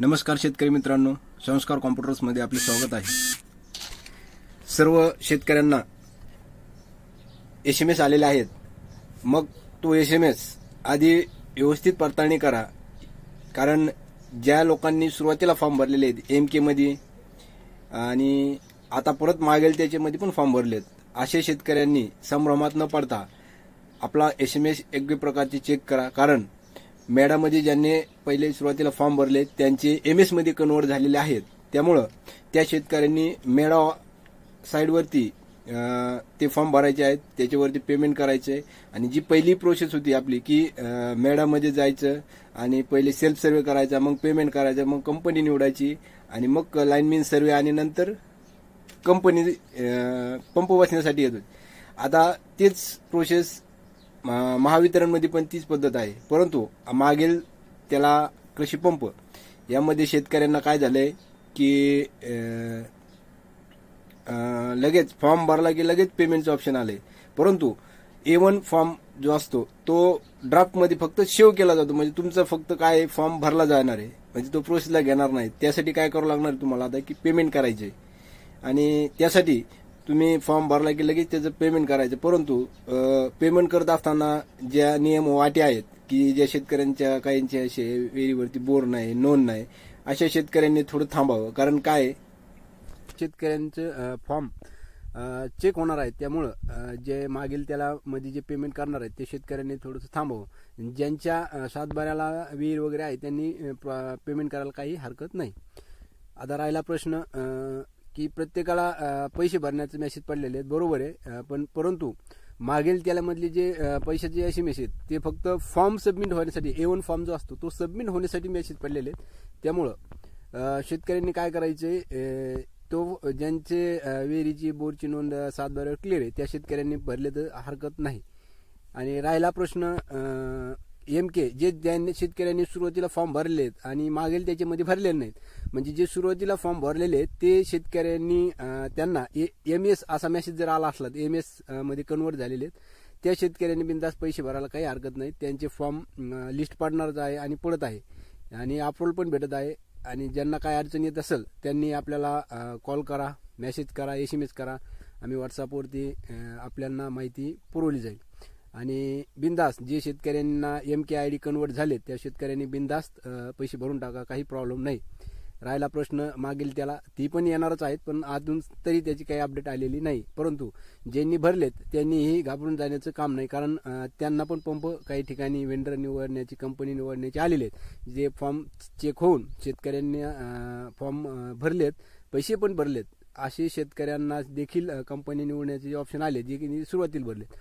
नमस्कार शेतकरी मित्रांनो, संस्कार कॉम्प्युटर्समध्ये आपले स्वागत आहे। सर्व शेतकऱ्यांना एसएमएस आलेले आहेत। मग तो एसएमएस आधी व्यवस्थित पडताळणी करा, कारण ज्या लोकांनी सुरुवातीला फॉर्म भरलेले आहेत एमके मध्ये आणि आता परत मागेल त्याच्यामध्ये पण फॉर्म भरलेत, अशा शेतकऱ्यांनी संभ्रमात न पडता आपला एसएमएस योग्य प्रकारचे चेक करा। कारण मेडामध्ये ज्यांनी पहिले सुरुवातीला फॉर्म भरले त्यांचे एमएस मध्ये कन्वर्ट झालेले आहेत। त्यामुळे त्या शेतकऱ्यांनी मेडा साइडवरती ते फॉर्म भरायचे आहेत, त्याच्यावरती पेमेंट करायचे आणि जी पहिली प्रोसेस होती आपली की मेडामध्ये जायचं आणि पहिले सेल्फ सर्वे करायचा, मग पेमेंट करायचं, मग कंपनी निवडायची आणि मग लाईनमॅन सर्वे आणि नंतर कंपनी पंप बसण्यासाठी येतो। आता तेच प्रोसेस महावितरणमध्ये पण तीच पद्धत आहे, परंतु मागेल त्याला कृषी पंप यामध्ये शेतकऱ्यांना काय झालंय की लगेच फॉर्म भरला की लगेच पेमेंटचं ऑप्शन आलंय, परंतु A1 फॉर्म जो असतो तो ड्राफ्टमध्ये फक्त सेव्ह केला जातो। म्हणजे तुमचा फक्त काय फॉर्म भरला जाणार आहे, म्हणजे तो प्रोसेसला घेणार नाही। त्यासाठी काय करावं लागणार तुम्हाला आता की पेमेंट करायचे आणि त्यासाठी तुम्ही फॉर्म भरला की लगेच त्याचं पेमेंट करायचं। परंतु पेमेंट करत असताना ज्या नियम वाटे आहेत की ज्या शेतकऱ्यांच्या काहींच्या विहिरीवरती बोर नाही, नोंद नाही, अशा शेतकऱ्यांनी थोडं थांबावं। कारण काय शेतकऱ्यांचं फॉर्म चेक होणार आहे, त्यामुळं जे मागील त्याला मध्ये जे पेमेंट करणार आहेत ते शेतकऱ्यांनी थोडंसं थांबावं। ज्यांच्या सातबाऱ्याला विहीर वगैरे आहे त्यांनी पेमेंट करायला काही हरकत नाही। आता राहिला प्रश्न की प्रत्येकाला पैसे भरण्याचे मेसेज पडलेले आहेत, बरोबर आहे, परंतु मागील त्याला जे पैशाचे एसएमएस आहेत ते फक्त फॉर्म सबमिट होण्यासाठी A1 फॉर्म जो असतो तो सबमिट होण्यासाठी मेसेज पडलेले आहेत। त्यामुळं शेतकऱ्यांनी काय करायचे, तो ज्यांचे विहिरीची बोरची नोंद सातबाऱ्यावर क्लिअर आहे त्या शेतकऱ्यांनी भरले तर हरकत नाही। आणि राहिला प्रश्न एमके जे ज्यांनी शेतकऱ्यांनी सुरुवातीला फॉर्म भरले आहेत आणि मागेल त्याच्यामध्ये भरलेले नाहीत, म्हणजे जे सुरुवातीला फॉर्म भरलेले आहेत ते शेतकऱ्यांनी त्यांना एमएस असा मेसेज जर आला असला एमएस मध्ये कन्वर्ट झालेले आहेत त्या शेतकऱ्यांनी बिनधास्त पैसे भरायला काही हरकत नाही। त्यांचे फॉर्म लिस्ट पडणारच आहे आणि पडत आहे आणि अप्रूव्हल पण भेटत आहे। आणि ज्यांना काय अडचण येत असेल त्यांनी आपल्याला कॉल करा, मेसेज करा, एसएमएस करा, आम्ही व्हॉट्सअपवरती आपल्याला माहिती पुरवली जाईल। आणि बिनधास्त जे शेतकऱ्यांना एमके आयडी कन्वर्ट झाले त्या शेतकऱ्यांनी बिनधास्त पैसे भरून टाका, काही प्रॉब्लेम नाही। राहिला प्रश्न मागील त्याला ती पण येणारच आहेत, पण अजून तरी त्याची काही अपडेट आलेली नाही। परंतु ज्यांनी भरलेत त्यांनीही घाबरून जाण्याचं काम नाही, कारण त्यांना पण पंप काही ठिकाणी वेंडर निवडण्याची, कंपनी निवडण्याची आलेले आहेत। जे फॉर्म चेक होऊन शेतकऱ्यांनी फॉर्म भरलेत, पैसे पण भरलेत, असे शेतकऱ्यांना देखील कंपनी निवडण्याचे ऑप्शन आले जे की सुरुवातीला भरलेत।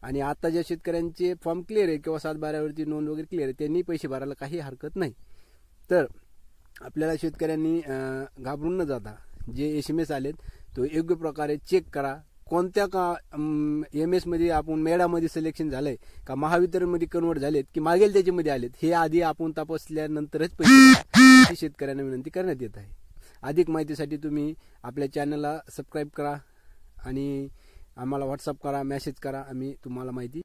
आणि आता ज्या शेतकऱ्यांचे फॉर्म क्लिअर आहे किंवा सातबाऱ्यावरती नोंद वगैरे क्लिअर आहे त्यांनी पैसे भरायला काही हरकत नाही। तर आपल्याला शेतकऱ्यांनी घाबरून न जाता जे एसएमएस आलेत तो योग्य प्रकारे चेक करा। कोणत्या का एमएस मध्ये आपण मेडामध्ये सिलेक्शन झालंय का महावितरणमध्ये कन्वर्ट झालेत की मागेल त्याच्यामध्ये आलेत हे आधी आपण तपासल्यानंतरच पैसे शेतकऱ्यांना विनंती करण्यात येत आहे। अधिक माहितीसाठी तुम्ही आपल्या चॅनलला सबस्क्राईब करा आणि आम्हाला व्हॉट्सअप करा, मेसेज करा, आम्ही तुम्हाला माहिती